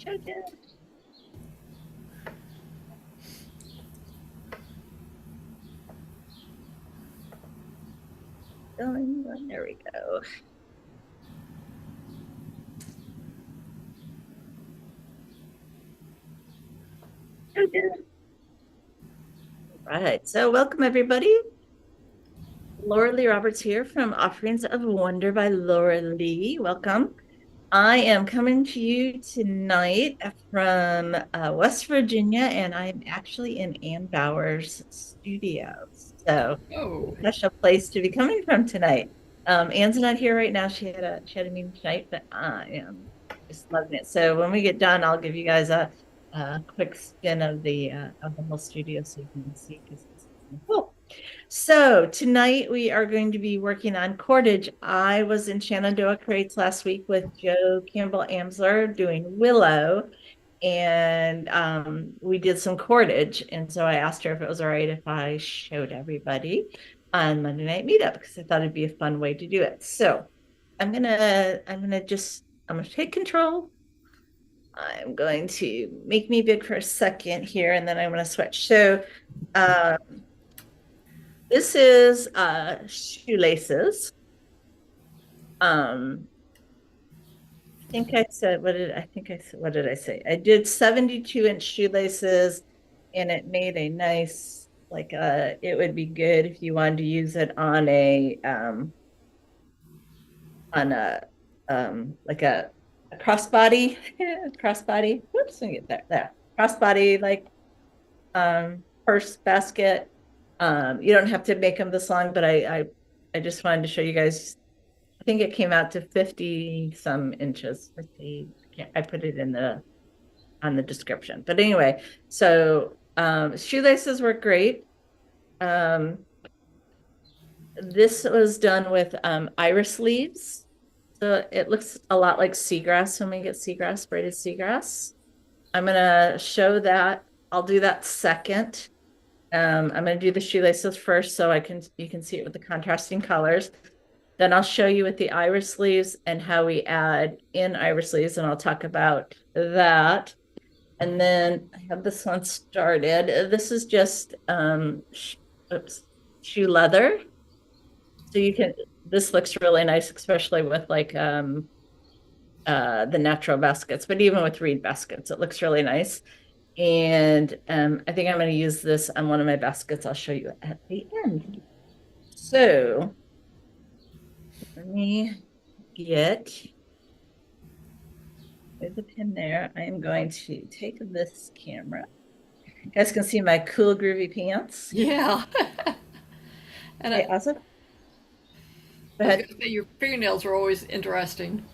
There we go. Right. So welcome everybody. Lorelea Roberts here from Offerings of Wonder by Lorelea. Welcome. I am coming to you tonight from West Virginia, and I'm actually in Ann Bauer's studio. So special place to be coming from tonight. Ann's not here right now. She had a meeting tonight, but I am just loving it. So when we get done, I'll give you guys a quick spin of the whole studio so you can see because it's cool. So tonight we are going to be working on cordage. I was in Shenandoah Creates last week with Jo Campbell-Amsler doing willow, and we did some cordage. And so I asked her if it was all right if I showed everybody on Monday Night Meetup because I thought it'd be a fun way to do it. So I'm gonna take control. I'm going to make me big for a second here, and then I'm going to switch. So this is shoelaces. I think I said, what did I say? I did 72-inch shoelaces, and it made a nice, it would be good if you wanted to use it on a crossbody, crossbody. Whoops, let me get that there. Crossbody, purse basket. You don't have to make them this long, but I just wanted to show you guys. I think it came out to 50 some inches. 50, I put it on the description. But anyway, so shoelaces work great. This was done with iris leaves. So it looks a lot like seagrass when we get seagrass, braided seagrass. I'm gonna show that. I'll do that second. I'm going to do the shoelaces first so you can see it with the contrasting colors. Then I'll show you with the iris leaves and how we add in iris leaves, and I'll talk about that. And then I have this one started. This is just shoe leather. So this looks really nice, especially with the natural baskets, but even with reed baskets, it looks really nice. And I think I'm going to use this on one of my baskets. I'll show you at the end. So let me get the pin there. I am going to take this camera. You guys can see my cool groovy pants. Yeah. And okay, awesome. Go ahead. I was gonna say, your fingernails are always interesting.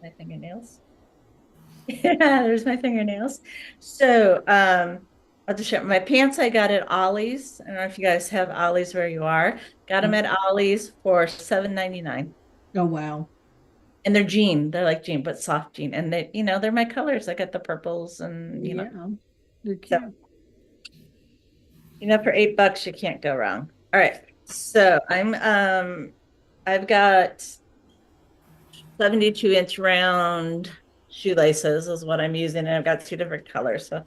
My fingernails. Yeah, there's my fingernails. So I'll just show my pants. I got at Ollie's. I don't know if you guys have Ollie's where you are. Got them at Ollie's for $7.99. Oh wow! And they're jean. They're like jean, but soft jean. And they, they're my colors. I got the purples and you know. They're cute. So, for $8 you can't go wrong. All right. So I've got 72-inch round shoelaces is what I'm using, and I've got 2 different colors. So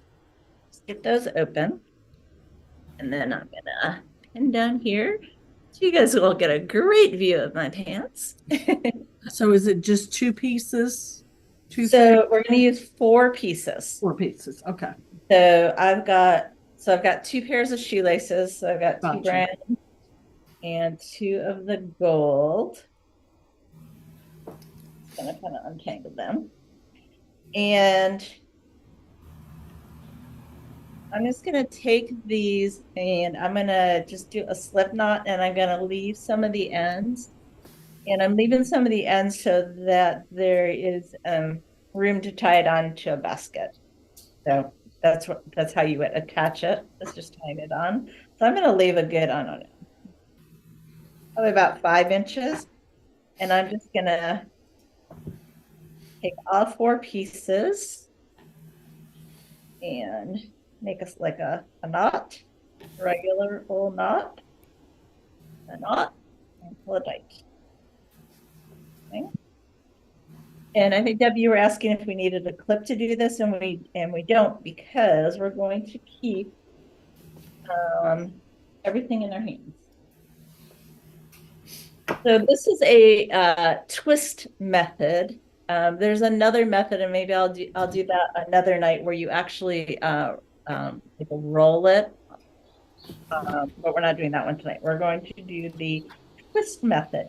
let's get those open, and then I'm gonna pin down here so you guys will get a great view of my pants. So is it just 2 pieces? So we're gonna use 4 pieces. 4 pieces. Okay. So I've got 2 pairs of shoelaces. So I've got 2 brown and 2 of the gold. Just gonna kind of untangle them. And I'm just going to take these and I'm going to just do a slip knot, and I'm going to leave some of the ends. And I'm leaving some of the ends so that there is room to tie it onto a basket. So that's how you would attach it. It's just tying it on. So I'm going to leave a good on probably about 5 inches. And I'm just going to take all 4 pieces and make us like a knot, regular old knot, a knot, and pull it tight. Okay. And I think Debbie, you were asking if we needed a clip to do this, and we don't, because we're going to keep everything in our hands. So this is a twist method. There's another method, and maybe I'll do that another night, where you actually like roll it. But we're not doing that one tonight. We're going to do the twist method.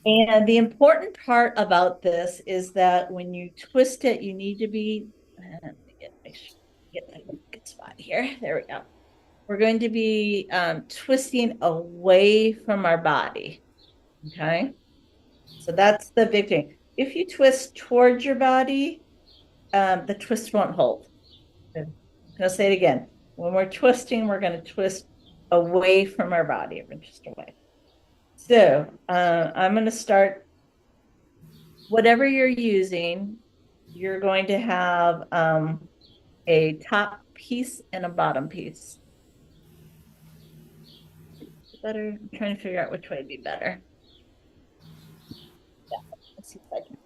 And the important part about this is that when you twist it, you need to be, let me get that good spot here. There we go. We're going to be twisting away from our body. Okay. So that's the big thing. If you twist towards your body, the twist won't hold. I'm going to say it again. When we're twisting, we're going to twist away from our body. We're just away. So I'm going to start. Whatever you're using, you're going to have a top piece and a bottom piece. Better. I'm trying to figure out which way would be better. Yeah, let's see if I can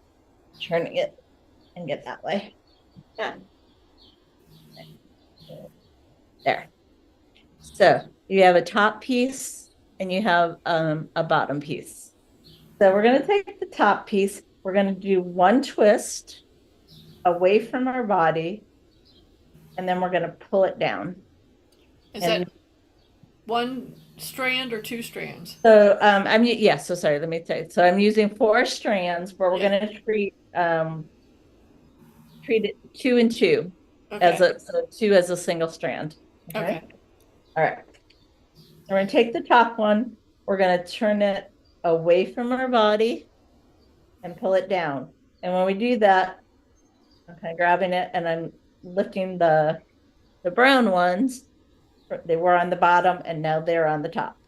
turn it and get that way. Yeah. There. So you have a top piece and you have a bottom piece. So we're going to take the top piece. We're going to do one twist away from our body, and then we're going to pull it down. Is that one strand or two strands? So so sorry, let me tell you. So I'm using 4 strands, but we're going to treat it 2 and 2 as so 2 as a single strand. Okay. All right. So we're going to take the top one. We're going to turn it away from our body and pull it down. And when we do that, I'm kind of grabbing it and I'm lifting the brown ones. They were on the bottom and now they're on the top.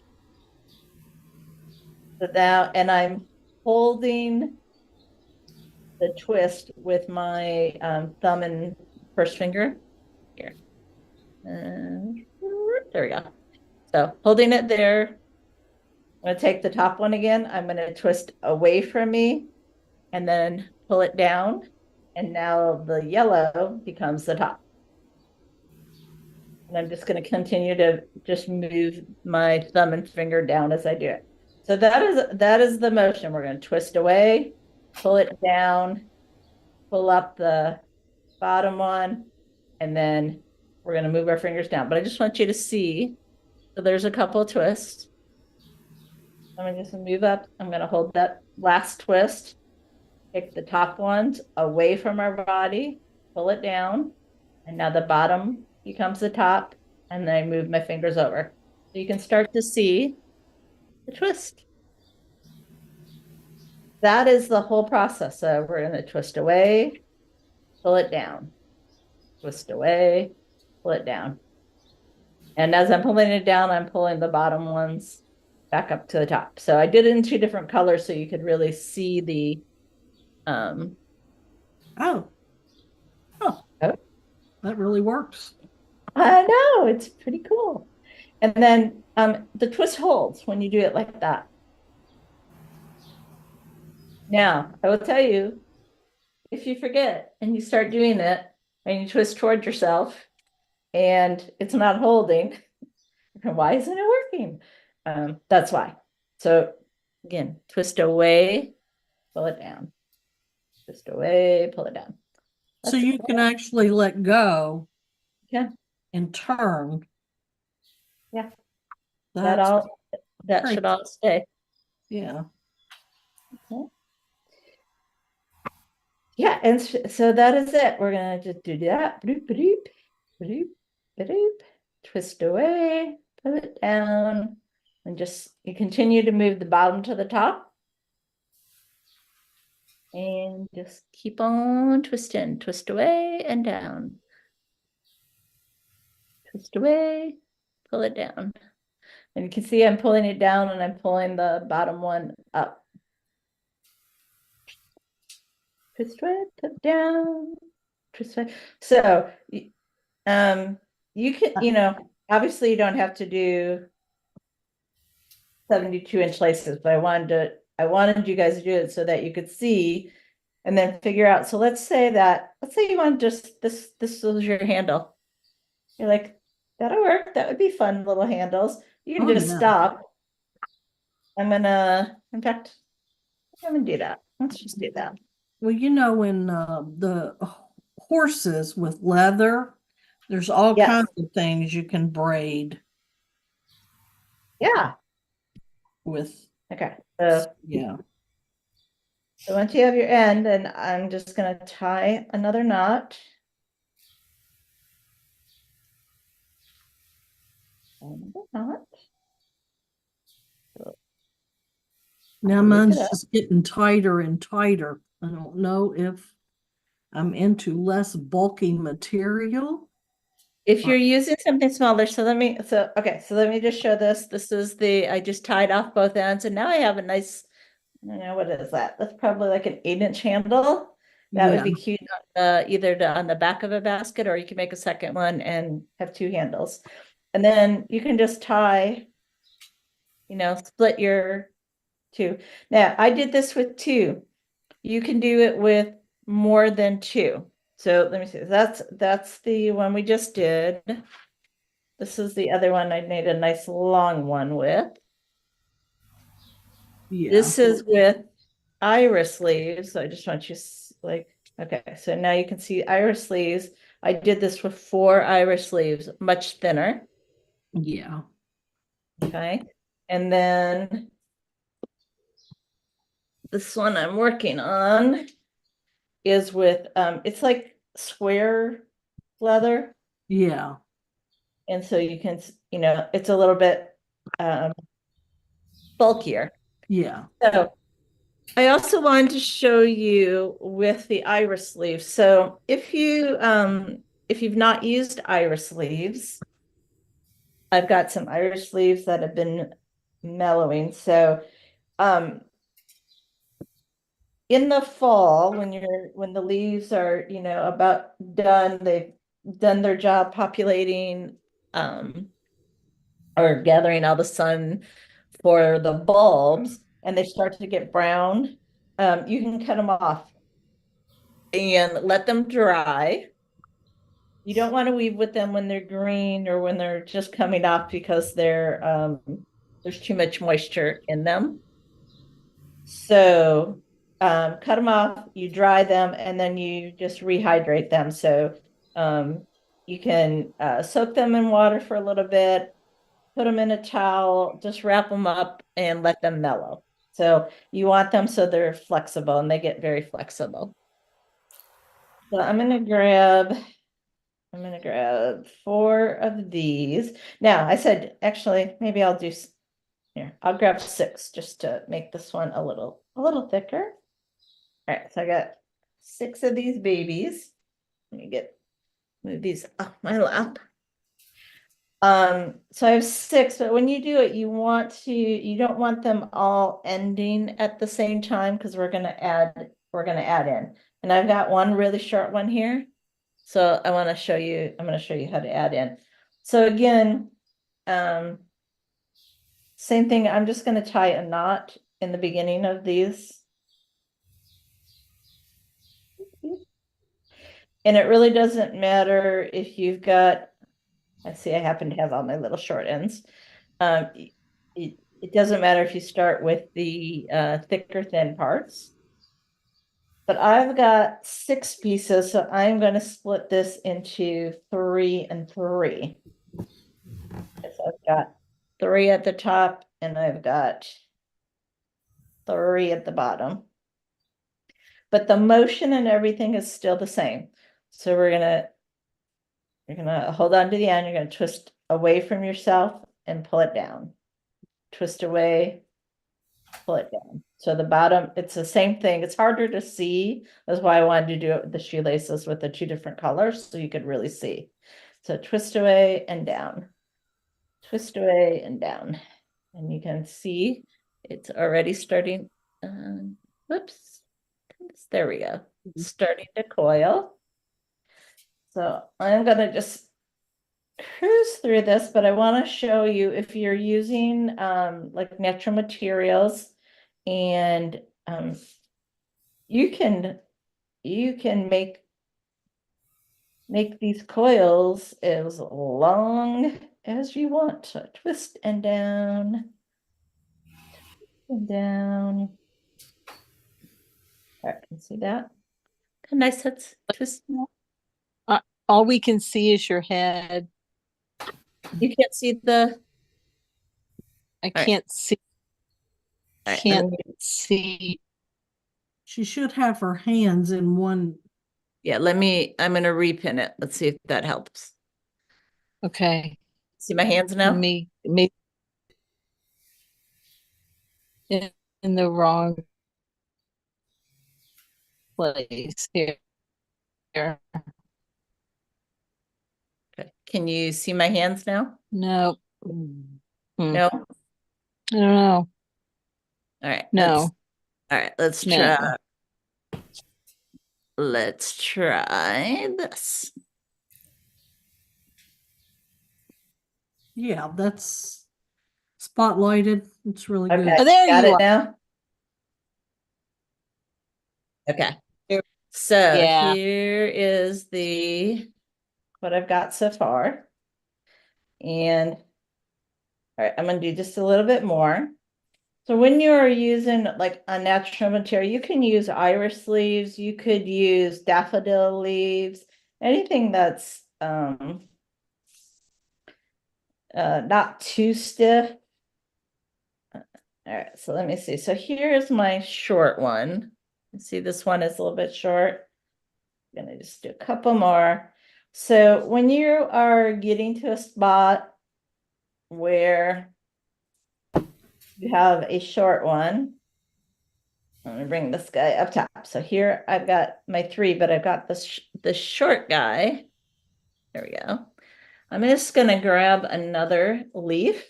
So now, and I'm holding the twist with my thumb and first finger here. There we go. So holding it there. I'm going to take the top one again. I'm going to twist away from me and then pull it down. And now the yellow becomes the top. And I'm just going to continue to just move my thumb and finger down as I do it. So that is the motion. We're going to twist away, pull it down, pull up the bottom one, and then we're going to move our fingers down. But I just want you to see. So there's a couple of twists. I'm going to just move up. I'm going to hold that last twist. Take the top ones away from our body, pull it down, and now the bottom becomes the top, and then I move my fingers over. So you can start to see the twist. That is the whole process. So we're going to twist away, pull it down, twist away, pull it down. And as I'm pulling it down, I'm pulling the bottom ones back up to the top. So I did it in 2 different colors so you could really see the Oh, that really works. I know, it's pretty cool. And then the twist holds when you do it like that. Now, I will tell you, if you forget and you start doing it and you twist towards yourself and it's not holding, why isn't it working? That's why. So again, twist away, pull it down. Twist away, pull it down. So you can actually let go. Yeah. And turn. Yeah. That should all stay. Yeah. Okay. Yeah, and so that is it. We're gonna just do that. Bloop, bloop, bloop, bloop. Twist away, pull it down, and just you continue to move the bottom to the top. And just keep on twisting. Twist away and down. Twist away, pull it down. And you can see I'm pulling it down and I'm pulling the bottom one up. Twist away, put down, twist away. So you can, obviously you don't have to do 72-inch laces, but I wanted you guys to do it so that you could see. and then figure out. So let's say you want just this was your handle. You're like, that'll work. That would be fun, little handles. You can just stop. In fact, I'm gonna do that. Let's just do that. Well, in the horses with leather, there's all kinds of things you can braid. Yeah. With. Okay. So once you have your end, then I'm just gonna tie another knot. Now mine's just getting tighter and tighter. I don't know if I'm into less bulky material. If you're using something smaller, so let me just show this. This is I just tied off both ends, and now I have a nice, I don't know, what is that? That's probably like an 8-inch handle. That would be cute either on the back of a basket, or you can make a second one and have 2 handles. And then you can just tie, split your 2. Now, I did this with 2. You can do it with more than 2. So let me see. That's the one we just did. This is the other one I made a nice long one with. Yeah. This is with iris leaves. So I just want you okay. So now you can see iris leaves. I did this with 4 iris leaves, much thinner. Yeah. Okay. And then this one I'm working on is with, it's like square leather. Yeah. And so you can, it's a little bit bulkier. Yeah. So I also wanted to show you with the iris leaves. So if you've not used iris leaves, I've got some iris leaves that have been mellowing. So in the fall, when the leaves are, about done, they've done their job populating or gathering all the sun for the bulbs, and they start to get brown, you can cut them off and let them dry. You don't want to weave with them when they're green or when they're just coming off, because there's too much moisture in them. So cut them off, you dry them, and then you just rehydrate them. So you can soak them in water for a little bit, put them in a towel, just wrap them up and let them mellow. So you want them so they're flexible, and they get very flexible. So I'm going to grab 4 of these. Now I said, actually, maybe I'll do here. I'll grab 6 just to make this one a little thicker. All right, so I got 6 of these babies. Let me move these off my lap. So I have 6, but when you do it, you don't want them all ending at the same time, because we're gonna add in. And I've got one really short one here. So I'm gonna show you how to add in. So again, same thing. I'm just gonna tie a knot in the beginning of these. And it really doesn't matter if you've got, I happen to have all my little short ends. It doesn't matter if you start with the thick or thin parts. But I've got 6 pieces, so I'm going to split this into 3 and 3. So I've got 3 at the top, and I've got 3 at the bottom. But the motion and everything is still the same. So you're gonna hold on to the end. You're gonna twist away from yourself and pull it down. Twist away, pull it down. So the bottom, it's the same thing. It's harder to see. That's why I wanted to do it with the shoelaces with the 2 different colors, so you could really see. So twist away and down. Twist away and down. And you can see it's already starting. Whoops. There we go. Starting to coil. So I'm going to just cruise through this, but I want to show you, if you're using like natural materials, and you can you can make these coils as long as you want. So twist and down and down. All right, can see that? Nice, that's twist. All we can see is your head. You can't see the. I can't see. Right, Can't see. She should have her hands in one. Yeah, I'm going to repin it. Let's see if that helps. Okay. See my hands now? Me in the wrong place here. Okay. Can you see my hands now? No. No? I don't know. All right. No. Let's No. try. Let's try this. Yeah, that's spotlighted. It's really Okay. good. Oh, there Got you it are. now? Okay. So Yeah. here is what I've got so far. And all right, I'm going to do just a little bit more. So when you're using like a natural material, you can use iris leaves, you could use daffodil leaves, anything that's not too stiff. All right, so let me see. So here's my short one. See, this one is a little bit short. I'm gonna just do a couple more. So when you are getting to a spot where you have a short one, I'm gonna bring this guy up top. So here I've got my 3, but I've got the short guy. There we go. I'm just gonna grab another leaf.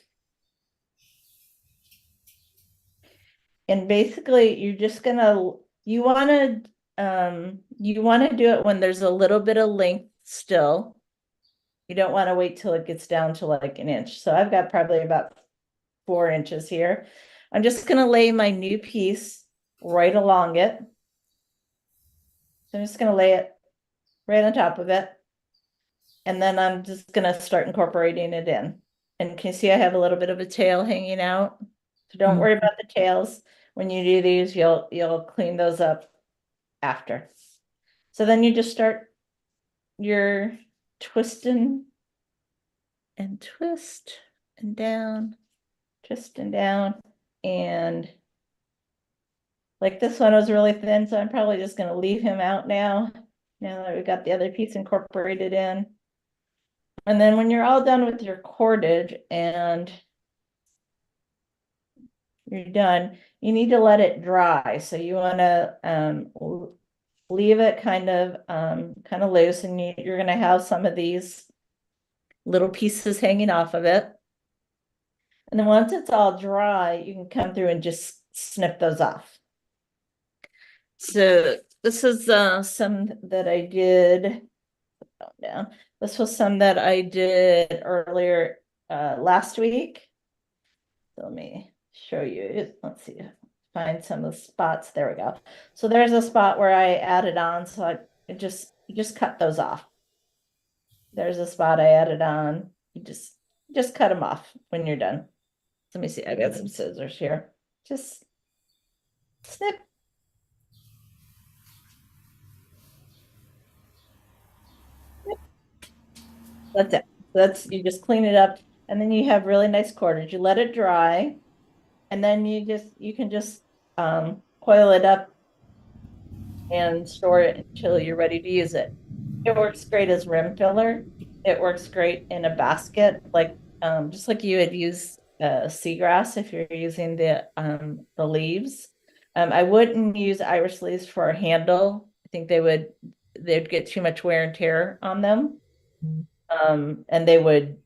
And basically you're just gonna, you wanna do it when there's a little bit of length still. You don't want to wait till it gets down to like an inch. So I've got probably about 4 inches here. I'm just gonna lay my new piece right along it. So I'm just gonna lay it right on top of it. And then I'm just gonna start incorporating it in. And can you see I have a little bit of a tail hanging out? So don't worry about the tails. When you do these, you'll clean those up after. So then you just start your twisting and twist and down, twist and down. And like this one was really thin, so I'm probably just gonna leave him out now that we've got the other piece incorporated in. And then when you're all done with your cordage and you're done, you need to let it dry. So you want to leave it kind of loose, and you're going to have some of these little pieces hanging off of it. And then once it's all dry, you can come through and just snip those off. So this is some that I did. Down. This was some that I did earlier last week. So let me show you. Let's see, find some of the spots. There we go. So there's a spot where I added on. So I just cut those off. There's a spot I added on. You just cut them off when you're done. Let me see. I got some scissors here. Just snip. That's it. You just clean it up, and then you have really nice cordage. You let it dry, and then you can just coil it up and store it until you're ready to use it. It works great as rim filler. It works great in a basket, like just like you would use seagrass if you're using the leaves. I wouldn't use iris leaves for a handle. I think they'd get too much wear and tear on them. And they would,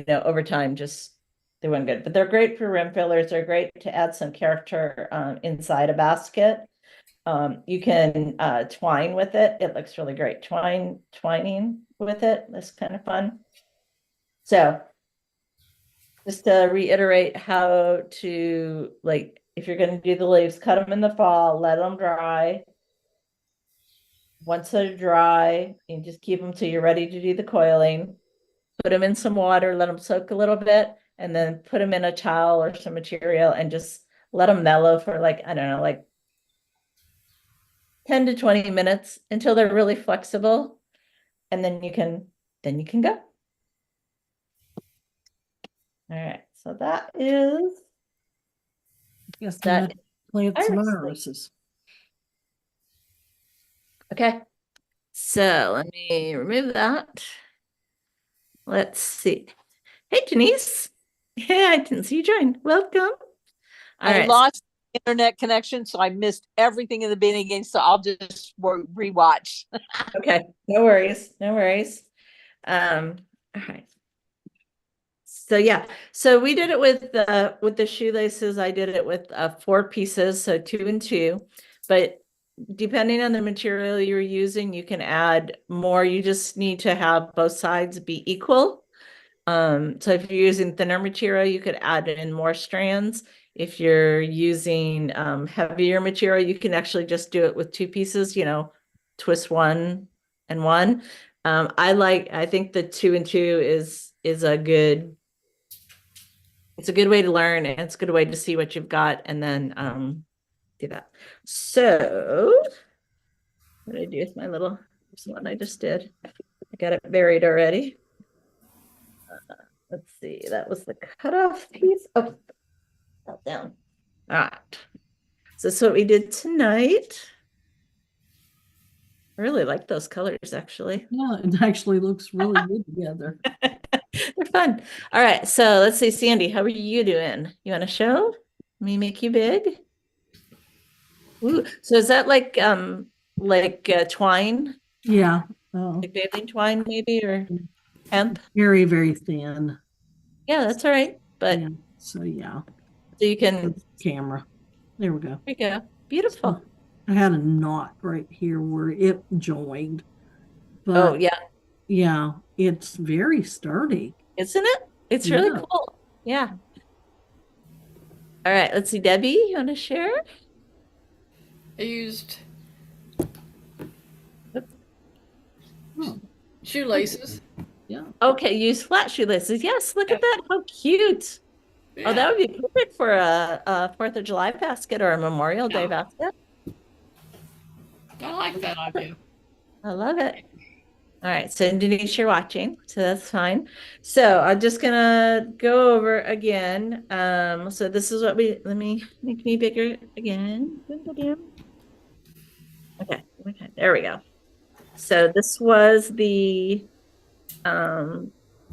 over time they weren't good. But they're great for rim fillers. They're great to add some character inside a basket. You can twine with it. It looks really great. Twining with it. That's kind of fun. So just to reiterate how to, like, if you're going to do the leaves, cut them in the fall, let them dry, once they're dry, you just keep them till you're ready to do the coiling. Put them in some water, let them soak a little bit, and then put them in a towel or some material and just let them mellow for like, I don't know, like 10 to 20 minutes until they're really flexible. And then you can go. All right, so that is Yes, that. plants and Iris. irises. Okay, so let me remove that. Let's see. Hey, Denise. Yeah, I didn't see you join. Welcome. All I right. lost internet connection, so I missed everything in the beginning. So I'll just rewatch. Okay, no worries, no worries. All right. So yeah, so we did it with the shoelaces. I did it with 4 pieces, so 2 and 2. But depending on the material you're using, you can add more. You just need to have both sides be equal. So if you're using thinner material, you could add in more strands. If you're using heavier material, you can actually just do it with 2 pieces, you know, twist 1 and 1. I think the 2 and 2 is a good, it's a good way to learn, and it's a good way to see what you've got and then do that. So what did I do with my little, this one I just did. I got it buried already. Let's see, that was the cutoff piece. Oh, fell down. All right. So that's what we did tonight. I really like those colors, actually. Yeah, it actually looks really good together. They're fun. All right. So let's see, Sandy, how are you doing? You want to show? Let me make you big. Ooh, so is that like twine? Yeah. Like baling twine, maybe, or hemp? Very, very thin. Yeah, that's all right. But yeah. So yeah. So you can camera. There we go. There you go. Beautiful. So I had a knot right here where it joined. But oh yeah. Yeah, it's very sturdy. Isn't it? It's really cool. Yeah. All right, let's see. Debbie, you want to share? I used Oh, shoelaces. yeah. Okay, use flat shoelaces. Yes, look at that. How cute. Yeah. Oh, that would be perfect for a 4th of July basket or a Memorial Day basket. I like that idea. I love it. All right, so Denise, you're watching, so that's fine. So I'm just gonna go over again. So this is what let me make me bigger again. Okay, there we go. So this was the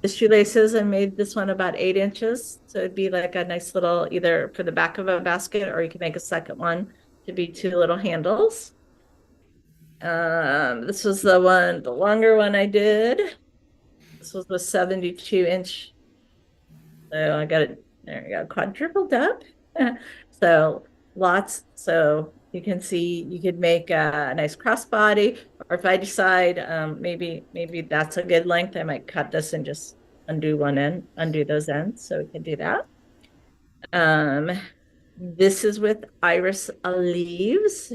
shoelaces. I made this one about 8 inches. So it'd be like a nice little, either for the back of a basket, or you can make a second one to be 2 little handles. This was the longer one I did. This was the 72-inch. So I got it, there we go, quadrupled up. So lots. So you can see, you could make a nice crossbody, or if I decide maybe that's a good length, I might cut this and just undo one end, undo those ends. So we can do that. This is with iris leaves.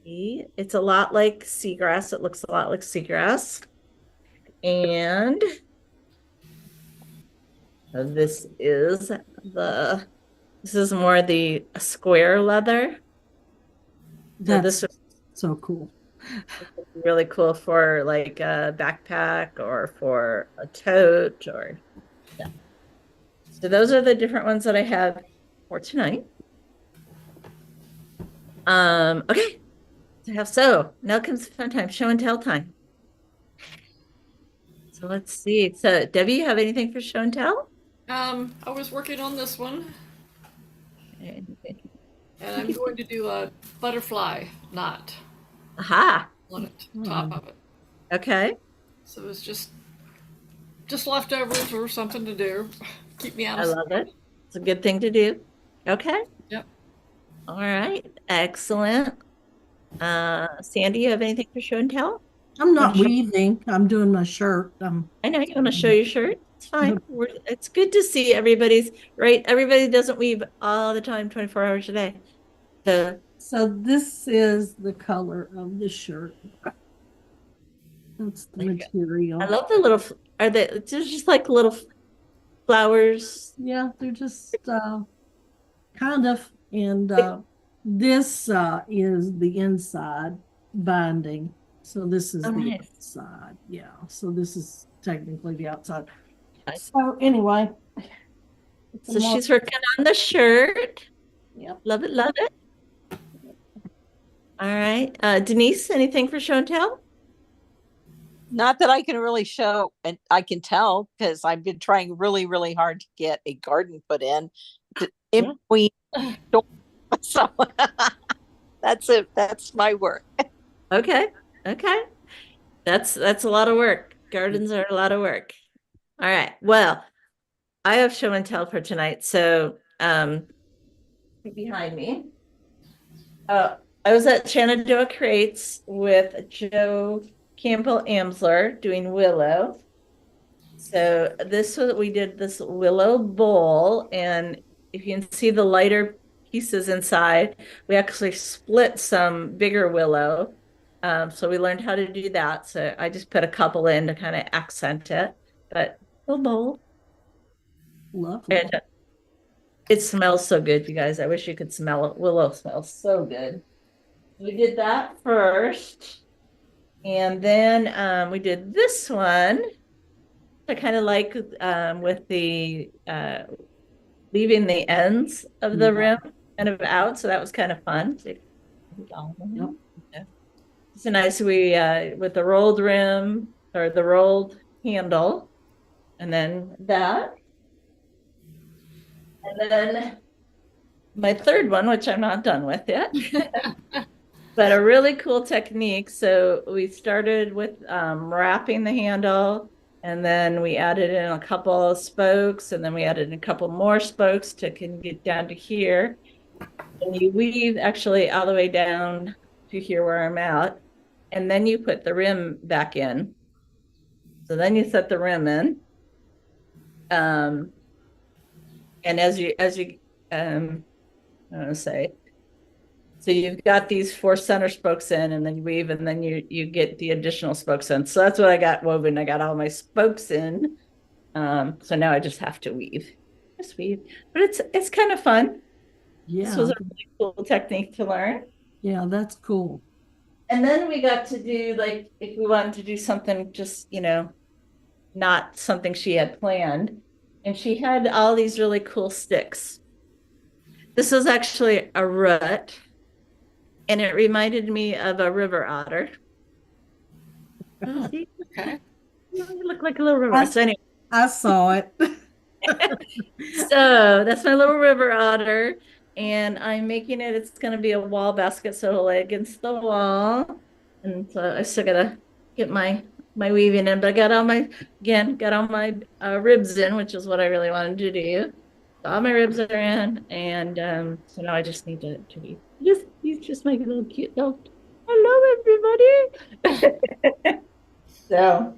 It's a lot like seagrass. It looks a lot like seagrass. And this is more the square leather. That's so cool. Really cool for like a backpack or for a tote, or yeah. So those are the different ones that I have for tonight. Okay. So now comes fun time, show and tell time. So let's see. So Debbie, you have anything for show and tell? I was working on this one, and I'm going to do a butterfly knot. Aha. On the top of it. Okay. So it's just leftovers or something to do. Keep me out of. I love it. It's a good thing to do. Okay. Yep. All right. Excellent. Sandy, you have anything for show and tell? I'm not weaving. I'm doing my shirt. I know you want to show your shirt. It's fine. It's good to see everybody's right. Everybody doesn't weave all the time, 24 hours a day. So this is the color of the shirt. That's the material. I love the little, are they just like little flowers? Yeah, they're just kind of. And this is the inside binding. So this is the Nice. outside. Yeah. So this is technically the outside. So anyway. So she's working on the shirt. Yep. Love it, love it. All right. Denise, anything for show and tell? Not that I can really show, and I can tell because I've been trying really, really hard to get a garden put in between. So that's it. That's my work. Okay. Okay. That's a lot of work. Gardens are a lot of work. All right. Well, I have show and tell for tonight. So behind me. I was at Shenandoah Creates with Jo Campbell-Amsler doing willow. So we did this willow bowl, and if you can see the lighter pieces inside, we actually split some bigger willow. So we learned how to do that. So I just put a couple in to kind of accent it, but a bowl. Lovely. And it smells so good, you guys. I wish you could smell it. Willow smells so good. We did that first. And then we did this one. I kind of like with the leaving the ends of the rim kind of out. So that was kind of fun. Yep. Yeah. It's a nice, with the rolled rim or the rolled handle. And then that. And then my third one, which I'm not done with yet, but a really cool technique. So we started with wrapping the handle, and then we added in a couple of spokes, and then we added in a couple more spokes to can get down to here. And you weave actually all the way down to here where I'm at, and then you put the rim back in. So then you set the rim in. And as you I want to say, so you've got these 4 center spokes in, and then you weave, and then you get the additional spokes in. So that's what I got woven. I got all my spokes in. So now I just have to weave. Just weave. But it's kind of fun. Yeah. This was a really cool technique to learn. Yeah, that's cool. And then we got to do, like, if we wanted to do something just, not something she had planned. And she had all these really cool sticks. This was actually a root, and it reminded me of a river otter. Oh, okay. You look like a little river. So anyway, I saw it. So that's my little river otter, and I'm making it. It's going to be a wall basket, so it'll lay against the wall. And so I still gotta get my weaving in, but I got all my ribs in, which is what I really wanted to do. So all my ribs are in, and so now I just need to weave. He's just my little cute dog. Hello, everybody. So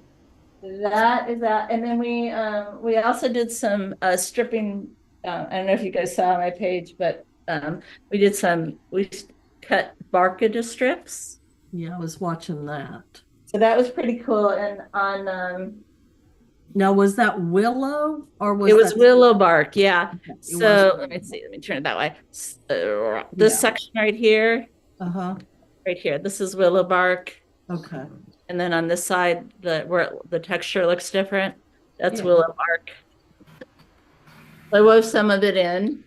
that is that, and then we also did some stripping. I don't know if you guys saw on my page, but we cut bark into strips. Yeah, I was watching that. So that was pretty cool. And on now, was that willow or was it was willow bark? Yeah. Okay, so let me see. Let me turn it that way. This section right here. Right here. This is willow bark. Okay. And then on this side, where the texture looks different, that's willow bark. I wove some of it in.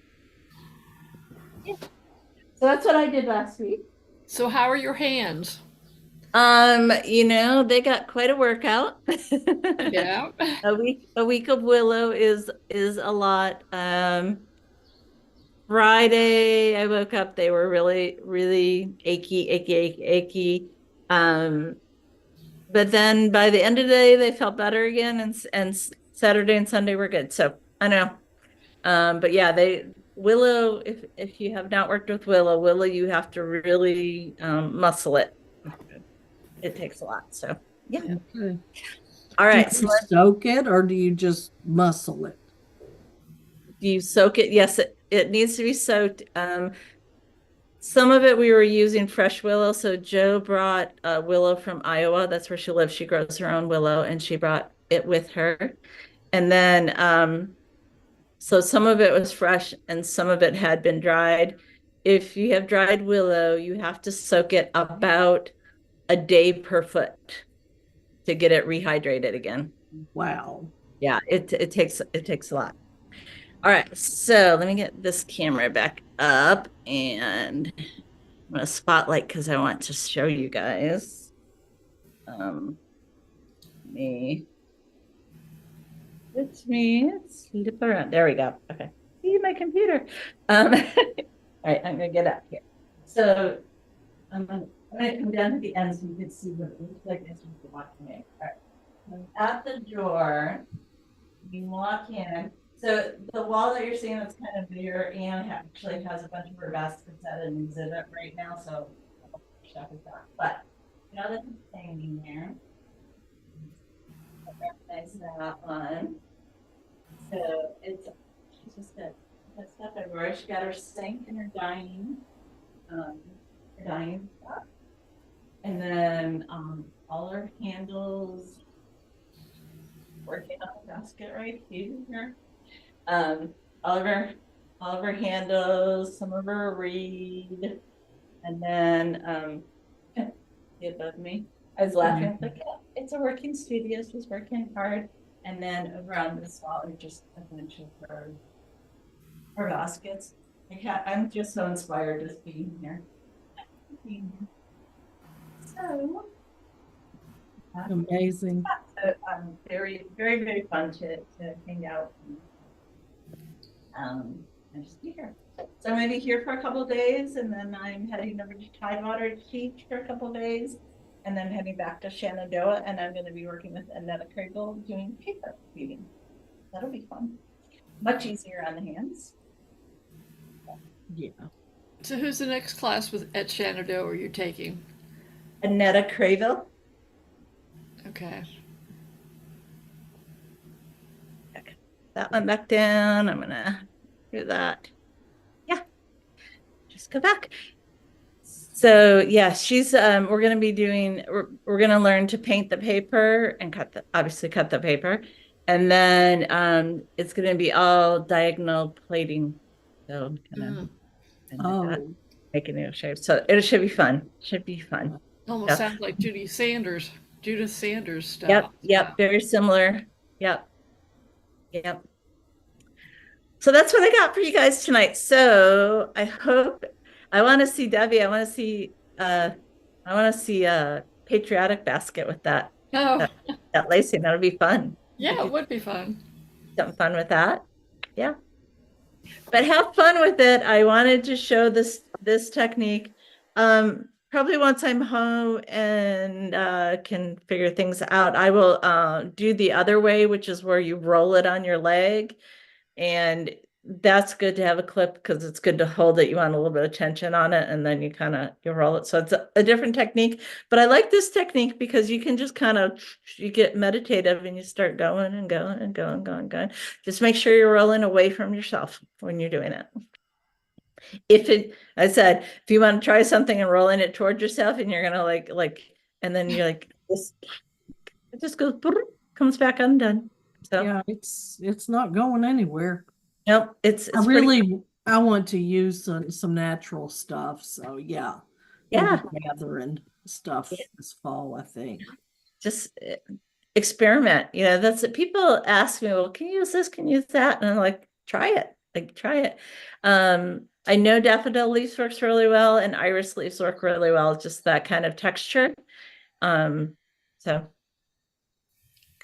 Yeah. So that's what I did last week. So how are your hands? They got quite a workout. Yeah. A week of willow is a lot. Friday, I woke up, they were really, really achy. But then by the end of the day, they felt better again, and Saturday and Sunday were good. So I know. But yeah, willow, if you have not worked with willow, you have to really muscle it. It takes a lot. So yeah. Okay. All right. Do you soak it or do you just muscle it? Do you soak it? Yes, it needs to be soaked. Some of it we were using fresh willow. So Jo brought willow from Iowa. That's where she lives. She grows her own willow, and she brought it with her. And then, so some of it was fresh and some of it had been dried. If you have dried willow, you have to soak it about a day per foot to get it rehydrated again. Wow. Yeah, it takes a lot. All right, so let me get this camera back up and I'm gonna spotlight because I want to show you guys. Me. It's me. Slip around. There we go. Okay. See my computer. All right, I'm gonna get up here. So I'm gonna come down to the end so you can see what it looks like as you walk in. All right. At the door, you walk in. So the wall that you're seeing is kind of bare and actually has a bunch of her baskets at an exhibit right now. So stuff is done. But you know that's hanging there. I recognize that one. So it's she's just got stuff everywhere. She got her sink and her dining stuff. And then all her handles working on the basket right here. All of her handles, some of her reed, and then above me. I was laughing like, yeah, it's a working studio. She's working hard. And then over on this wall are just a bunch of her baskets. I'm just so inspired just being here. So amazing. Very, very, very fun to hang out and just be here. So I'm going to be here for a couple of days, and then I'm heading over to Tidewater to teach for a couple of days, and then heading back to Shenandoah, and I'm going to be working with Annetta Craigle doing paper weaving. That'll be fun. Much easier on the hands. Yeah. So who's the next class at Shenandoah you're taking? Annetta Craigle. Okay. That one back down. I'm gonna do that. Yeah, just go back. So yeah, she's we're gonna be doing we're gonna learn to paint the paper and obviously cut the paper, and then it's gonna be all diagonal plating. So kind of making new shapes. So it should be fun. Should be fun. Almost sounds like Judith Sanders stuff. Yep, yep, very similar. Yep. Yep. So that's what I got for you guys tonight. So I want to see Debbie. I want to see a patriotic basket with that lacing. That'll be fun. Yeah, it would be fun. Something fun with that. Yeah. But have fun with it. I wanted to show this technique. Probably once I'm home and can figure things out, I will do the other way, which is where you roll it on your leg. And that's good to have a clip because it's good to hold it. You want a little bit of tension on it, and then you roll it. So it's a different technique. But I like this technique because you can just you get meditative and you start going and going and going. Just make sure you're rolling away from yourself when you're doing it. If you want to try something and rolling it towards yourself and you're gonna like and then you're like this, it just goes comes back undone. So yeah, it's not going anywhere. Nope, I want to use some natural stuff. So yeah, gathering stuff this fall, I think. Just experiment. That's it. People ask me, well, can you use this? Can you use that? And I'm like, try it. I know daffodil leaves works really well, and iris leaves work really well. Just that kind of texture. So, all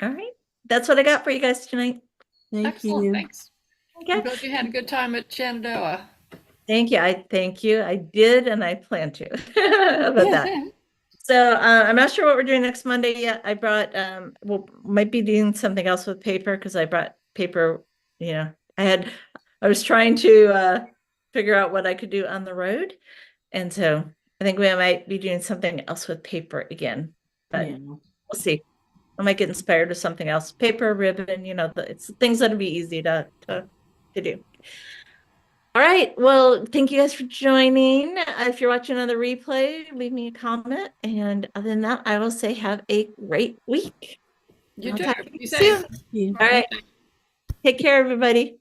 right, that's what I got for you guys tonight. Thank you. Thanks. Okay. I'm glad you had a good time at Shenandoah. Thank you. Thank you. I did, and I plan to. About that. So I'm not sure what we're doing next Monday yet. I brought might be doing something else with paper because I brought paper. I was trying to figure out what I could do on the road, and so I think we might be doing something else with paper again. But we'll see. I might get inspired with something else. Paper, ribbon. It's things that'll be easy to do. All right. Well, thank you guys for joining. If you're watching on the replay, leave me a comment. And other than that, I will say have a great week. You I'll too. talk to Be you safe. soon. All right. Take care, everybody.